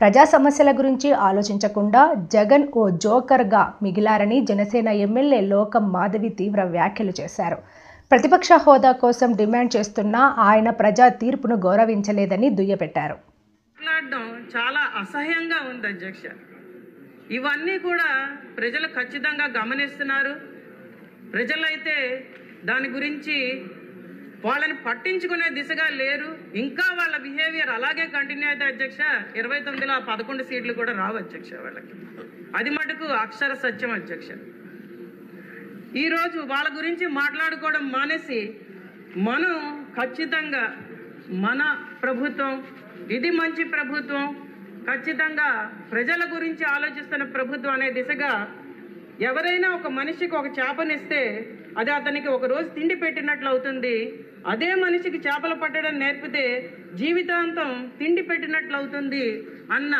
ప్రజా సమస్యల గురించి ఆలోచించకుండా జగన్ ఓ జోకర్గా మిగిలారని జనసేన ఎమ్మెల్యే లోకం మాధవి తీవ్ర వ్యాఖ్యలు చేశారు. ప్రతిపక్ష హోదా కోసం డిమాండ్ చేస్తున్న ఆయన ప్రజా తీర్పును గౌరవించలేదని దుయ్యబట్టారు. చాలా అసహ్యంగా ఉంది అధ్యక్ష. ఇవన్నీ కూడా ప్రజలు ఖచ్చితంగా గమనిస్తున్నారు. ప్రజలైతే దాని గురించి వాళ్ళని పట్టించుకునే దిశగా లేరు. ఇంకా వాళ్ళ బిహేవియర్ అలాగే కంటిన్యూ అయితే అధ్యక్ష 29లో 11 సీట్లు కూడా రావు అధ్యక్ష వాళ్ళకి. అది మటుకు అక్షర సత్యం అధ్యక్ష. ఈరోజు వాళ్ళ గురించి మాట్లాడుకోవడం మానేసి మనం ఖచ్చితంగా మన ప్రభుత్వం ఇది మంచి ప్రభుత్వం, ఖచ్చితంగా ప్రజల గురించి ఆలోచిస్తున్న ప్రభుత్వం అనే దిశగా ఎవరైనా ఒక మనిషికి ఒక చేపనిస్తే అది అతనికి ఒక రోజు తిండి పెట్టినట్లు అవుతుంది. అదే మనిషికి చేపలు పట్టడం నేర్పితే జీవితాంతం తిండి పెట్టినట్లు అవుతుంది అన్న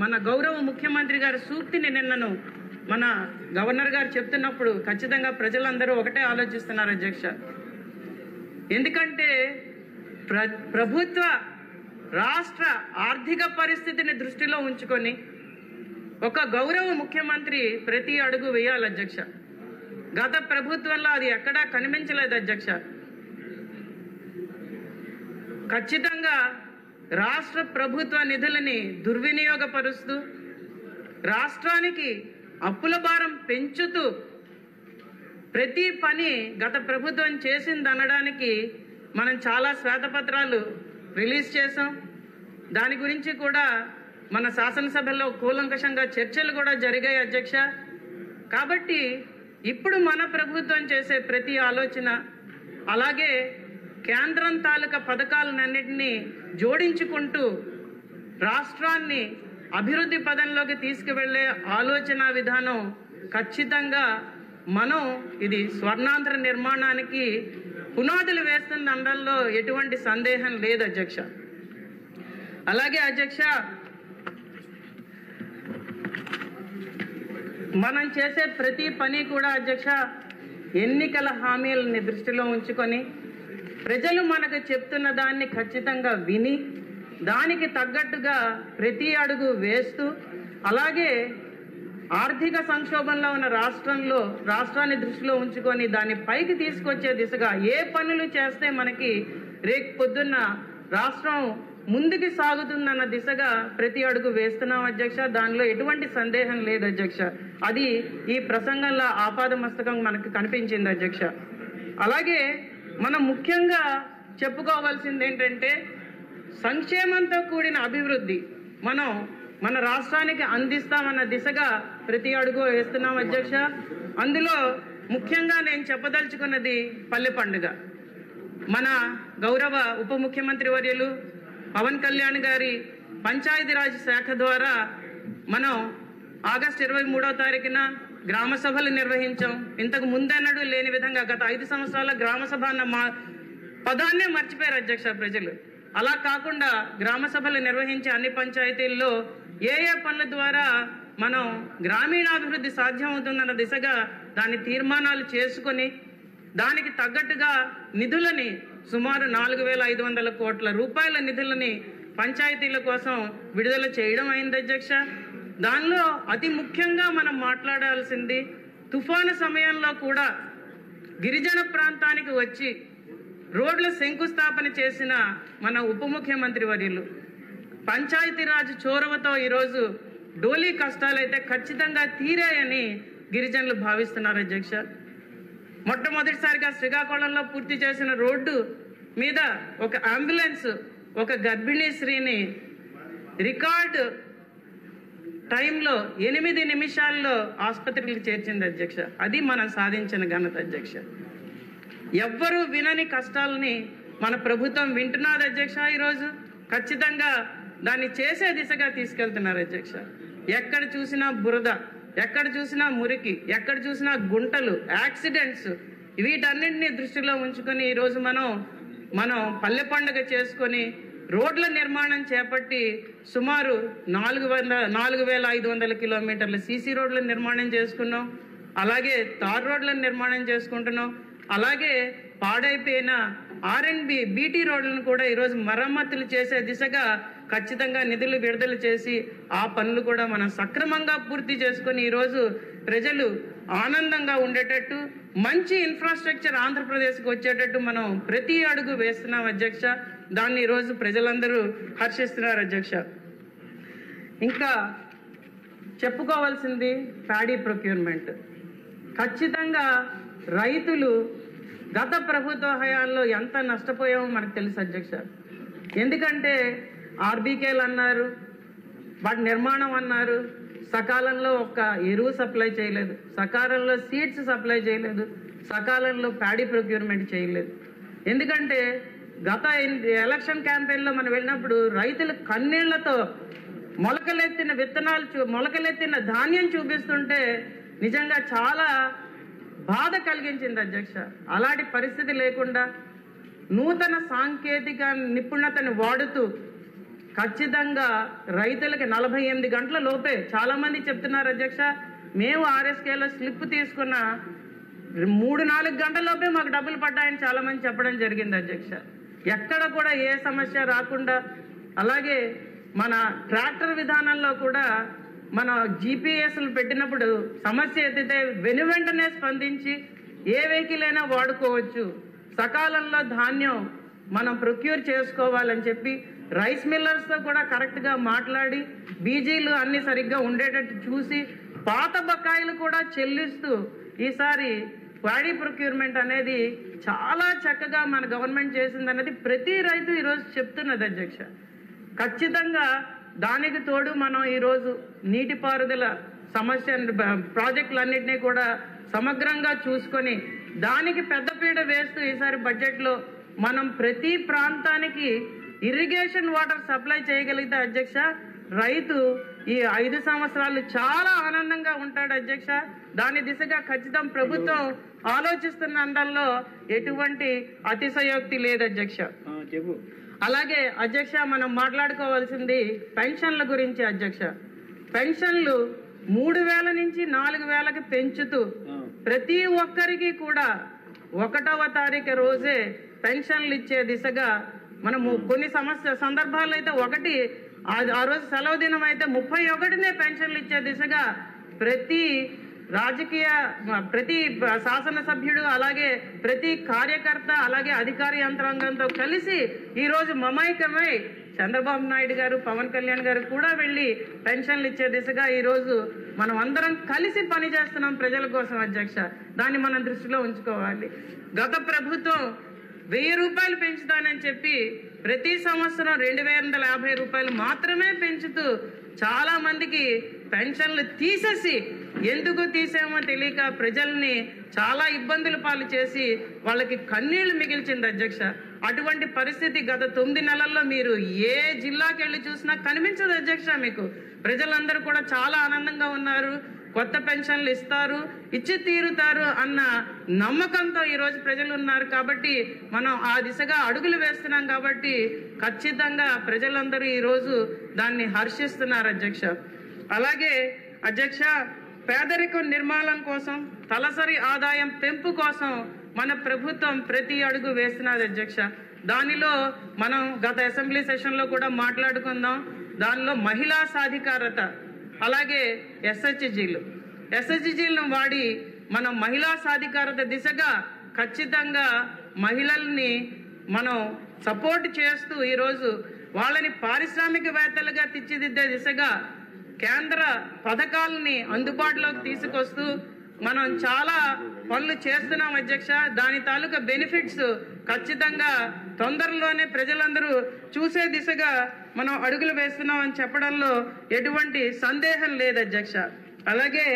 మన గౌరవ ముఖ్యమంత్రి గారి సూక్తిని నిన్నను మన గవర్నర్ గారు చెప్తున్నప్పుడు ఖచ్చితంగా ప్రజలందరూ ఒకటే ఆలోచిస్తున్నారు అధ్యక్ష. ఎందుకంటే ప్రభుత్వ రాష్ట్ర ఆర్థిక పరిస్థితిని దృష్టిలో ఉంచుకొని ఒక గౌరవ ముఖ్యమంత్రి ప్రతి అడుగు వేయాలి అధ్యక్ష. గత ప్రభుత్వంలో అది ఎక్కడా కనిపించలేదు అధ్యక్ష. ఖచ్చితంగా రాష్ట్ర ప్రభుత్వ నిధులని దుర్వినియోగపరుస్తూ రాష్ట్రానికి అప్పుల భారం పెంచుతూ ప్రతి పని గత ప్రభుత్వం చేసిందనడానికి మనం చాలా శ్వేతపత్రాలు రిలీజ్ చేసాం. దాని గురించి కూడా మన శాసనసభలో కూలంకషంగా చర్చలు కూడా జరిగాయి అధ్యక్ష. కాబట్టి ఇప్పుడు మన ప్రభుత్వం చేసే ప్రతి ఆలోచన అలాగే కేంద్రం తాలూకా పథకాలన్నింటినీ జోడించుకుంటూ రాష్ట్రాన్ని అభివృద్ధి పదంలోకి తీసుకువెళ్లే ఆలోచన విధానం ఖచ్చితంగా మనం ఇది స్వర్ణాంధ్ర నిర్మాణానికి పునాదులు వేస్తున్న అనడంలో ఎటువంటి సందేహం లేదు అధ్యక్ష. అలాగే అధ్యక్ష, మనం చేసే ప్రతి పని కూడా అధ్యక్ష ఎన్నికల హామీలని దృష్టిలో ఉంచుకొని ప్రజలు మనకు చెప్తున్న దాన్ని ఖచ్చితంగా విని దానికి తగ్గట్టుగా ప్రతి అడుగు వేస్తూ అలాగే ఆర్థిక సంక్షోభంలో ఉన్న రాష్ట్రాన్ని దృష్టిలో ఉంచుకొని దాన్ని పైకి తీసుకొచ్చే దిశగా ఏ పనులు చేస్తే మనకి రేపు పొద్దున్న రాష్ట్రం ముందుకు సాగుతుందన్న దిశగా ప్రతి అడుగు వేస్తున్నాం అధ్యక్ష. దానిలో ఎటువంటి సందేహం లేదు అధ్యక్ష. అది ఈ ప్రసంగంలో ఆపాదమస్తకం మనకు కనిపించింది అధ్యక్ష. అలాగే మనం ముఖ్యంగా చెప్పుకోవాల్సింది ఏంటంటే సంక్షేమంతో కూడిన అభివృద్ధి మనం మన రాష్ట్రానికి అందిస్తామన్న దిశగా ప్రతి అడుగు వేస్తున్నాం అధ్యక్ష. అందులో ముఖ్యంగా నేను చెప్పదలుచుకున్నది పల్లె పండుగ. మన గౌరవ ఉప ముఖ్యమంత్రి వర్యులు పవన్ కళ్యాణ్ గారి పంచాయతీరాజ్ శాఖ ద్వారా మనం ఆగస్టు 23వ తారీఖున గ్రామ సభలు నిర్వహించాం. ఇంతకు ముందెన్నడూ లేని విధంగా గత 5 సంవత్సరాల గ్రామ సభ అన్న పదాన్నే మర్చిపోయారు అధ్యక్ష ప్రజలు. అలా కాకుండా గ్రామ సభలు నిర్వహించే అన్ని పంచాయతీల్లో ఏ పనుల ద్వారా మనం గ్రామీణాభివృద్ధి సాధ్యమవుతుందన్న దిశగా దాని తీర్మానాలు చేసుకొని దానికి తగ్గట్టుగా నిధులని సుమారు 4,500 కోట్ల రూపాయల నిధులని పంచాయతీల కోసం విడుదల చేయడం అయింది అధ్యక్ష. దానిలో అతి ముఖ్యంగా మనం మాట్లాడాల్సింది తుఫాను సమయంలో కూడా గిరిజన ప్రాంతానికి వచ్చి రోడ్ల శంకుస్థాపన చేసిన మన ఉప ముఖ్యమంత్రి వర్యులు పంచాయతీరాజ్ చొరవతో ఈరోజు డోలీ కష్టాలైతే ఖచ్చితంగా తీరాయని గిరిజనులు భావిస్తున్నారు అధ్యక్ష. మొట్టమొదటిసారిగా శ్రీకాకుళంలో పూర్తి చేసిన రోడ్డు మీద ఒక అంబులెన్స్ ఒక గర్భిణీ స్త్రీని రికార్డు టైంలో 8 నిమిషాల్లో ఆసుపత్రికి చేర్చింది అధ్యక్ష. అది మనం సాధించిన ఘనత అధ్యక్ష. ఎవ్వరూ వినని కష్టాలని మన ప్రభుత్వం వింటున్నది అధ్యక్ష. ఈరోజు ఖచ్చితంగా దాన్ని చేసే దిశగా తీసుకెళ్తున్నారు అధ్యక్ష. ఎక్కడ చూసినా బురద, ఎక్కడ చూసినా మురికి, ఎక్కడ చూసినా గుంటలు, యాక్సిడెంట్స్, వీటన్నింటినీ దృష్టిలో ఉంచుకొని ఈరోజు మనం పల్లె పండుగ చేసుకొని రోడ్ల నిర్మాణం చేపట్టి సుమారు 4,500 కిలోమీటర్ల సీసీ రోడ్ల నిర్మాణం చేసుకున్నాం. అలాగే తార్ రోడ్ల నిర్మాణం చేసుకుంటున్నాం. అలాగే పాడైపోయిన R&B బీటీ రోడ్లను కూడా ఈరోజు మరమ్మతులు చేసే దిశగా ఖచ్చితంగా నిధులు విడుదల చేసి ఆ పనులు కూడా మనం సక్రమంగా పూర్తి చేసుకొని ఈరోజు ప్రజలు ఆనందంగా ఉండేటట్టు మంచి ఇన్ఫ్రాస్ట్రక్చర్ ఆంధ్రప్రదేశ్కి వచ్చేటట్టు మనం ప్రతి అడుగు వేస్తున్నాం అధ్యక్ష. దాన్ని ఈరోజు ప్రజలందరూ హర్షిస్తున్నారు అధ్యక్ష. ఇంకా చెప్పుకోవాల్సింది ప్యాడీ ప్రొక్యూర్మెంట్. ఖచ్చితంగా రైతులు గత ప్రభుత్వ హయాంలో ఎంత నష్టపోయామో మనకు తెలుసు అధ్యక్ష. ఎందుకంటే ఆర్బీకేలు అన్నారు, వాటి నిర్మాణం అన్నారు, సకాలంలో ఒక్క ఎరువు సప్లై చేయలేదు, సకాలంలో సీడ్స్ సప్లై చేయలేదు, సకాలంలో ప్యాడీ ప్రొక్యూర్మెంట్ చేయలేదు. ఎందుకంటే గత ఎలక్షన్ క్యాంపెయిన్లో మనం వెళ్ళినప్పుడు రైతులు కన్నీళ్లతో మొలకలెత్తిన విత్తనాలు మొలకలెత్తిన ధాన్యం చూపిస్తుంటే నిజంగా చాలా బాధ కలిగించింది అధ్యక్ష. అలాంటి పరిస్థితి లేకుండా నూతన సాంకేతిక నిపుణతను వాడుతూ ఖచ్చితంగా రైతులకి 48 గంటల లోపే, చాలా మంది చెప్తున్నారు అధ్యక్ష, మేము RSKలో స్లిప్ తీసుకున్న 3-4 గంటల లోపే మాకు డబ్బులు పడ్డాయని చాలా మంది చెప్పడం జరిగింది అధ్యక్ష. ఎక్కడ కూడా ఏ సమస్య రాకుండా, అలాగే మన ట్రాక్టర్ విధానంలో కూడా మన GPSలు పెట్టినప్పుడు సమస్య ఎత్తితే వెనువెంటనే స్పందించి ఏ వెహికల్ అయినా వాడుకోవచ్చు, సకాలంలో ధాన్యం మనం ప్రొక్యూర్ చేసుకోవాలని చెప్పి రైస్ మిల్లర్స్తో కూడా కరెక్ట్గా మాట్లాడి బీజీలు అన్ని సరిగ్గా ఉండేటట్టు చూసి పాత బకాయిలు కూడా చెల్లిస్తూ ఈసారి ప్యాడీ ప్రొక్యూర్మెంట్ అనేది చాలా చక్కగా మన గవర్నమెంట్ చేసిందనేది ప్రతి రైతు ఈరోజు చెప్తున్నది అధ్యక్ష. ఖచ్చితంగా దానికి తోడు మనం ఈరోజు నీటిపారుదల సమస్య ప్రాజెక్టులన్నింటినీ కూడా సమగ్రంగా చూసుకొని దానికి పెద్దపీట వేస్తూ ఈసారి బడ్జెట్లో మనం ప్రతి ప్రాంతానికి ఇరిగేషన్ వాటర్ సప్లై చేయగలిగితే అధ్యక్ష రైతు ఈ 5 సంవత్సరాలు చాలా ఆనందంగా ఉంటాడు అధ్యక్ష. దాని దిశగా ఖచ్చితం ప్రభుత్వం ఆలోచిస్తున్న అందంలో ఎటువంటి అతిశయోక్తి లేదు అధ్యక్ష. అలాగే అధ్యక్ష మనం మాట్లాడుకోవాల్సింది పెన్షన్ల గురించి అధ్యక్ష. పెన్షన్లు 3,000 నుంచి 4,000కి పెంచుతూ ప్రతి ఒక్కరికి కూడా 1వ తారీఖు రోజే పెన్షన్లు ఇచ్చే దిశగా మనము కొన్ని సందర్భాల్లో అయితే ఆ రోజు సెలవు దినం అయితే 31నే పెన్షన్లు ఇచ్చే దిశగా ప్రతి శాసనసభ్యుడు అలాగే ప్రతి కార్యకర్త అలాగే అధికార యంత్రాంగంతో కలిసి ఈరోజు మమైకమై చంద్రబాబు నాయుడు గారు, పవన్ కళ్యాణ్ గారు కూడా వెళ్ళి పెన్షన్లు ఇచ్చే దిశగా ఈరోజు మనం అందరం కలిసి పనిచేస్తున్నాం ప్రజల కోసం అధ్యక్ష. దాన్ని మనం దృష్టిలో ఉంచుకోవాలి. గత ప్రభుత్వం 1000 రూపాయలు పెంచుతానని చెప్పి ప్రతి సంవత్సరం 2,250 రూపాయలు మాత్రమే పెంచుతూ చాలా మందికి పెన్షన్లు తీసేసి ఎందుకు తీసామో తెలియక ప్రజల్ని చాలా ఇబ్బందుల పాలు చేసి వాళ్ళకి కన్నీళ్లు మిగిల్చింది అధ్యక్ష. అటువంటి పరిస్థితి గత 9 నెలల్లో మీరు ఏ జిల్లాకి వెళ్ళి చూసినా కనిపించదు అధ్యక్ష. మీకు ప్రజలందరూ కూడా చాలా ఆనందంగా ఉన్నారు, కొత్త పెన్షన్లు ఇస్తారు, ఇచ్చి తీరుతారు అన్న నమ్మకంతో ఈరోజు ప్రజలు ఉన్నారు. కాబట్టి మనం ఆ దిశగా అడుగులు వేస్తున్నాం కాబట్టి ఖచ్చితంగా ప్రజలందరూ ఈరోజు దాన్ని హర్షిస్తున్నారు అధ్యక్ష. అలాగే అధ్యక్ష పేదరికం నిర్మూలన కోసం, తలసరి ఆదాయం పెంపు కోసం మన ప్రభుత్వం ప్రతి అడుగు వేస్తున్నది అధ్యక్ష. దానిలో మనం గత అసెంబ్లీ సెషన్లో కూడా మాట్లాడుకుందాం. దానిలో మహిళా సాధికారత అలాగే ఎస్హెచ్జీలను వాడి మనం మహిళా సాధికారత దిశగా ఖచ్చితంగా మహిళల్ని మనం సపోర్ట్ చేస్తూ ఈరోజు వాళ్ళని పారిశ్రామికవేత్తలుగా తీర్చిదిద్దే దిశగా కేంద్ర పథకాలని అందుబాటులోకి తీసుకొస్తూ మనం చాలా పనులు చేస్తున్నాం అధ్యక్ష. దాని తాలూకా బెనిఫిట్స్ ఖచ్చితంగా తొందరలోనే ప్రజలందరూ చూసే దిశగా మనం అడుగులు వేస్తున్నాం అని చెప్పడంలో ఎటువంటి సందేహం లేదు అధ్యక్ష. అలాగే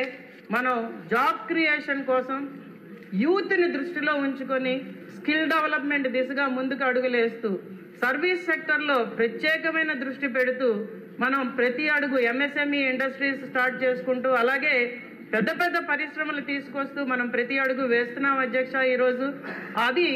మనం జాబ్ క్రియేషన్ కోసం యూత్ని దృష్టిలో ఉంచుకొని స్కిల్ డెవలప్మెంట్ దిశగా ముందుకు అడుగులేస్తూ సర్వీస్ సెక్టర్లో ప్రత్యేకమైన దృష్టి పెడుతూ మనం ప్రతి అడుగు MSME ఇండస్ట్రీస్ స్టార్ట్ చేసుకుంటూ అలాగే పెద్ద పెద్ద పరిశ్రమలు తీసుకొస్తూ మనం ప్రతి అడుగు వేస్తున్నాం అధ్యక్ష. ఈరోజు అది